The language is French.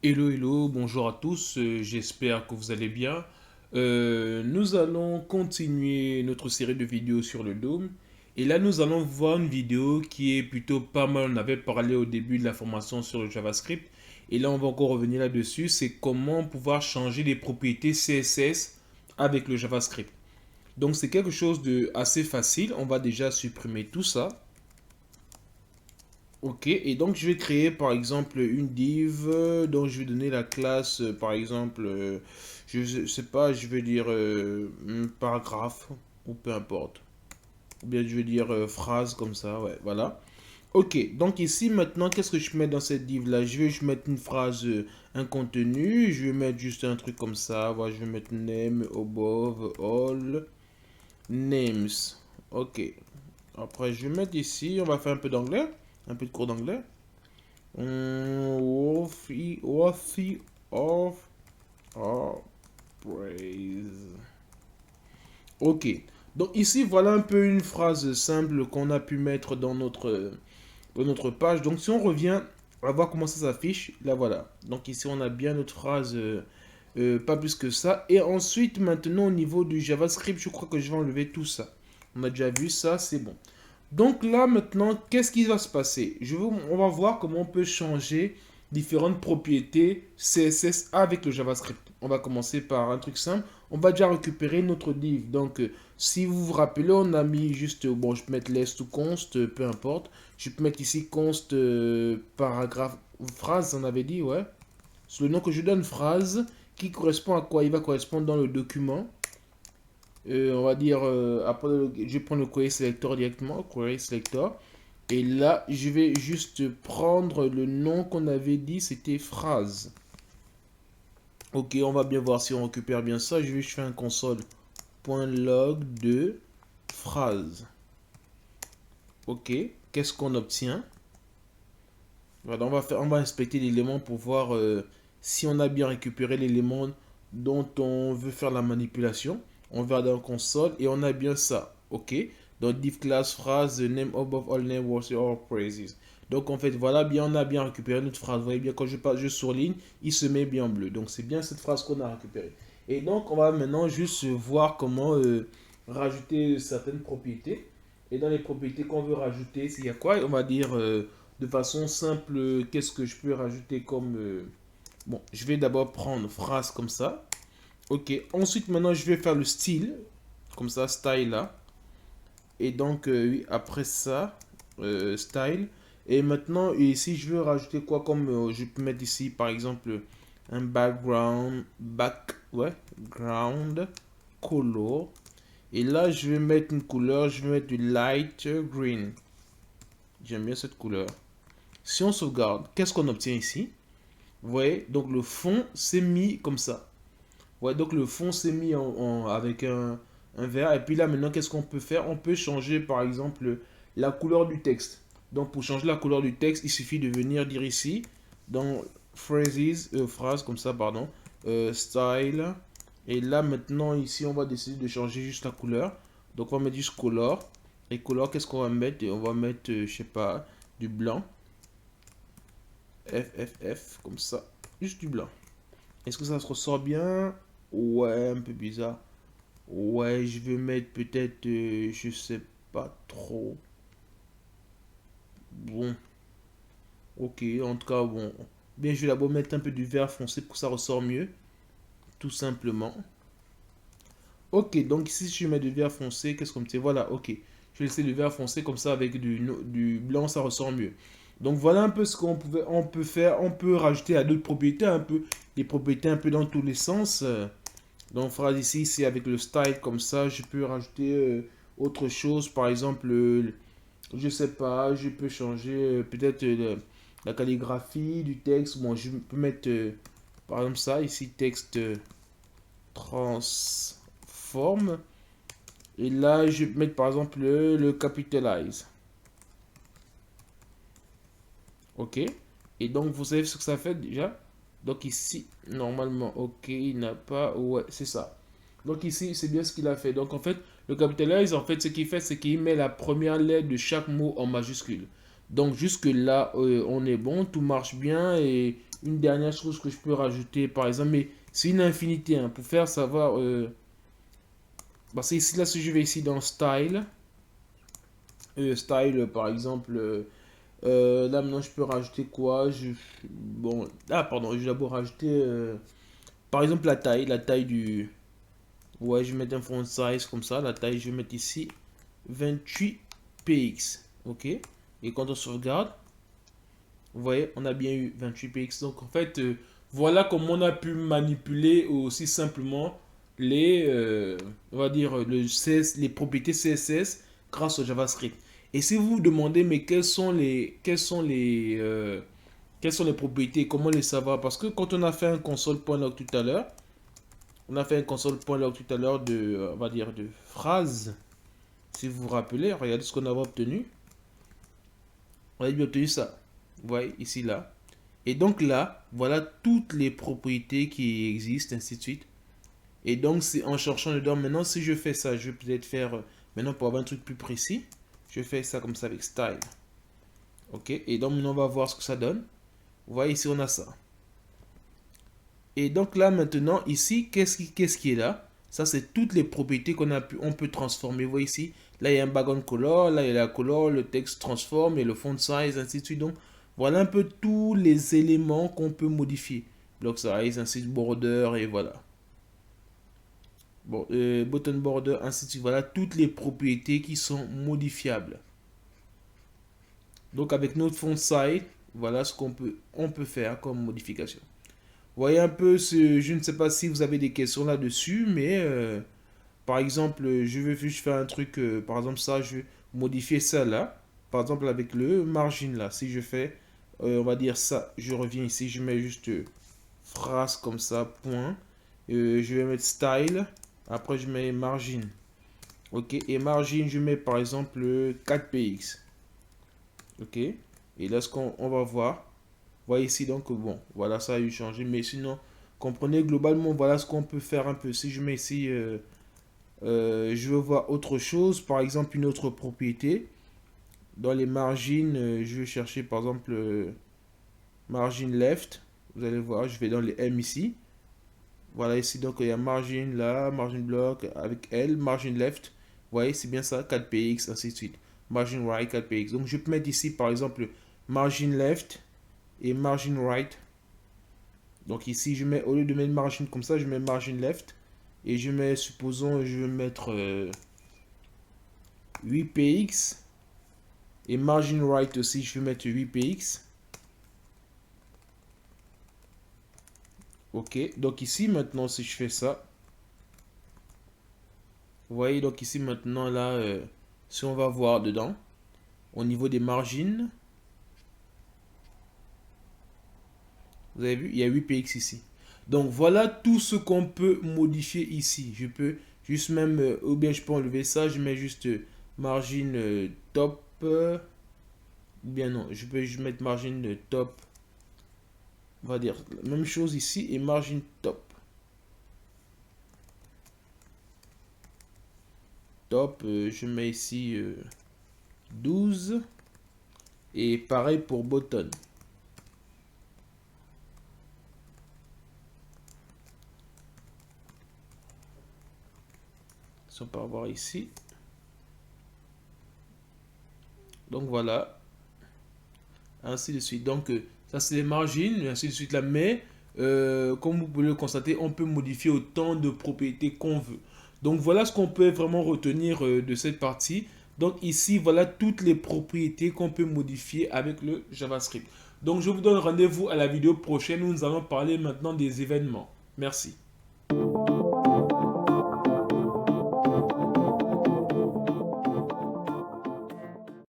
Hello, hello, bonjour à tous, j'espère que vous allez bien. Nous allons continuer notre série de vidéos sur le Dome. Et là, nous allons voir une vidéo qui est plutôt pas mal. On avait parlé au début de la formation sur le JavaScript. Et là, on va encore revenir là-dessus. C'est comment pouvoir changer les propriétés CSS avec le JavaScript. Donc, c'est quelque chose de assez facile. On va déjà supprimer tout ça. Ok, et donc je vais créer par exemple une div dont je vais donner la classe par exemple, je sais pas, je vais dire paragraphe ou peu importe. Ou bien je vais dire phrase comme ça, ouais, voilà. Ok, donc ici maintenant, qu'est-ce que je mets dans cette div là? Je mettre une phrase, un contenu, je vais mettre juste un truc comme ça, voilà, je vais mettre name above all names. Ok, après je vais mettre ici, on va faire un peu d'anglais, un peu de cours d'anglais. Worthy of our praise. Ok. Donc ici, voilà un peu une phrase simple qu'on a pu mettre dans notre page. Donc si on revient à voir comment ça s'affiche, là voilà. Donc ici, on a bien notre phrase, pas plus que ça. Et ensuite, maintenant, au niveau du JavaScript, je crois que je vais enlever tout ça. On a déjà vu ça, c'est bon. Donc là maintenant, qu'est-ce qui va se passer? On va voir comment on peut changer différentes propriétés CSS avec le JavaScript. On va commencer par un truc simple. On va déjà récupérer notre div. Donc si vous vous rappelez, on a mis juste, bon je peux mettre less to const, peu importe. Je peux mettre ici const paragraphe, phrase, on avait dit, ouais. C'est le nom que je donne, phrase, qui correspond à quoi? Il va correspondre dans le document. On va dire, après, je vais prendre le query selector directement, query selector. Et là, je vais juste prendre le nom qu'on avait dit, c'était phrase. Ok, on va bien voir si on récupère bien ça. Je fais un console.log de phrase. Ok, qu'est-ce qu'on obtient? Voilà, on va inspecter l'élément pour voir si on a bien récupéré l'élément dont on veut faire la manipulation. On va dans console et on a bien ça. Ok. Donc div class phrase name above all name worthy or praises. Donc en fait voilà bien on a bien récupéré notre phrase. Vous voyez bien quand je surligne, il se met bien en bleu. Donc c'est bien cette phrase qu'on a récupérée. Et donc on va maintenant juste voir comment rajouter certaines propriétés. Et dans les propriétés qu'on veut rajouter, s'il y a quoi? On va dire de façon simple, qu'est-ce que je peux rajouter comme... bon, je vais d'abord prendre phrase comme ça. Ok, ensuite maintenant je vais faire le style, comme ça, style là. Et donc, oui, après ça, style. Et maintenant, ici, je veux rajouter quoi comme... je peux mettre ici, par exemple, un ouais, ground color. Et là, je vais mettre une couleur, je vais mettre du light green. J'aime bien cette couleur. Si on sauvegarde, qu'est-ce qu'on obtient ici? Vous voyez, donc le fond s'est mis comme ça. Ouais, donc le fond s'est mis avec un vert. Et puis là, maintenant, qu'est-ce qu'on peut faire? On peut changer, par exemple, la couleur du texte. Donc, pour changer la couleur du texte, il suffit de venir dire ici, dans phrases, phrase comme ça, pardon, style. Et là, maintenant, ici, on va décider de changer juste la couleur. Donc, on va mettre juste color. Et color, qu'est-ce qu'on va mettre? On va mettre, je sais pas, du blanc. FFF, comme ça. Juste du blanc. Est-ce que ça se ressort bien? Ouais, un peu bizarre. Ouais, je vais mettre peut-être, je sais pas trop. Bon, ok, en tout cas, bon. Bien, je vais d'abord mettre un peu du vert foncé pour que ça ressort mieux. Tout simplement. Ok, donc ici, si je mets du vert foncé, qu'est-ce qu'on me dit? Voilà, ok. Je vais laisser du vert foncé comme ça avec du blanc, ça ressort mieux. Donc voilà un peu ce on peut faire. On peut rajouter à d'autres propriétés un peu. Des propriétés un peu dans tous les sens. Donc phrase ici, c'est avec le style comme ça. Je peux rajouter autre chose. Par exemple, je sais pas, je peux changer peut-être la calligraphie du texte. Bon, je peux mettre par exemple ça ici, texte transforme. Et là, je vais mettre par exemple le capitalize. Ok. Et donc, vous savez ce que ça fait déjà. Donc ici, normalement, ok, il n'a pas... Ouais, c'est ça. Donc ici, c'est bien ce qu'il a fait. Donc en fait, le capitalize, en fait, ce qu'il fait, c'est qu'il met la première lettre de chaque mot en majuscule. Donc jusque là, on est bon, tout marche bien et une dernière chose que je peux rajouter, par exemple, mais c'est une infinité, hein, pour faire savoir. Parce que ici, là, si je vais ici dans Style, Style, par exemple, là maintenant, je peux rajouter quoi? Bon, ah, pardon, je vais d'abord rajouter, par exemple, la taille du. Ouais, je vais mettre un font size comme ça, la taille, je vais mettre ici 28 px, ok? Et quand on sauvegarde, vous voyez, on a bien eu 28 px. Donc en fait, voilà comment on a pu manipuler aussi simplement on va dire, les propriétés CSS grâce au JavaScript. Et si vous vous demandez, mais quelles sont les propriétés, comment les savoir? Parce que quand on a fait un console.log tout à l'heure, on a fait un console.log tout à l'heure de, on va dire, de phrases. Si vous vous rappelez, regardez ce qu'on avait obtenu. On a bien obtenu ça. Vous voyez, ici, là. Et donc là, voilà toutes les propriétés qui existent, ainsi de suite. Et donc, c'est en cherchant dedans. Maintenant, si je fais ça, je vais peut-être faire, maintenant pour avoir un truc plus précis, je fais ça comme ça avec style. Ok, et donc maintenant, on va voir ce que ça donne. Vous voyez, ici, on a ça. Et donc là, maintenant, ici, qu'est-ce qui est là? Ça, c'est toutes les propriétés on peut transformer. Vous voyez ici, là, il y a un background color, là, il y a la color, le texte transforme et le font size, ainsi de suite. Donc, voilà un peu tous les éléments qu'on peut modifier. Block size, ainsi de border, et voilà. Bon, button border, ainsi de suite. Voilà toutes les propriétés qui sont modifiables. Donc, avec notre font size, voilà ce on peut faire comme modification. Vous voyez un peu, je ne sais pas si vous avez des questions là-dessus, mais par exemple, je veux juste faire un truc, par exemple ça, je vais modifier ça là, par exemple avec le margin là. Si je fais, on va dire ça, je reviens ici, je mets juste phrase comme ça, point. Je vais mettre style, après je mets margin. Ok, et margin, je mets par exemple 4px. Ok, et là ce qu'on va voir. Voyez ici donc bon, voilà, ça a eu changé, mais sinon comprenez globalement, voilà ce qu'on peut faire un peu. Si je mets ici, je veux voir autre chose, par exemple une autre propriété dans les margines, je vais chercher par exemple margin left. Vous allez voir, je vais dans les M ici. Voilà ici donc il y a margin là, margin block avec L, margin left. Vous voyez, c'est bien ça, 4px, ainsi de suite. Margin right, 4px. Donc je peux mettre ici par exemple margin left et margin right. Donc ici, je mets, au lieu de mettre margin comme ça, je mets margin left. Et je mets, supposons, je vais mettre 8px. Et margin right aussi, je vais mettre 8px. Ok, donc ici, maintenant, si je fais ça, vous voyez, donc ici, maintenant, là, si on va voir dedans, au niveau des margines, vous avez vu, il y a 8px ici. Donc voilà tout ce qu'on peut modifier ici. Je peux juste même, ou bien je peux enlever ça, je mets juste margin top, ou bien non, je peux juste mettre margin top, on va dire la même chose ici, et margin top. Top, je mets ici 12, et pareil pour button. On peut voir ici. Donc voilà, ainsi de suite. Donc ça c'est les margines, ainsi de suite là. Mais comme vous pouvez le constater, on peut modifier autant de propriétés qu'on veut. Donc voilà ce qu'on peut vraiment retenir de cette partie. Donc ici, voilà toutes les propriétés qu'on peut modifier avec le JavaScript. Donc je vous donne rendez-vous à la vidéo prochaine où nous allons parler maintenant des événements. Merci.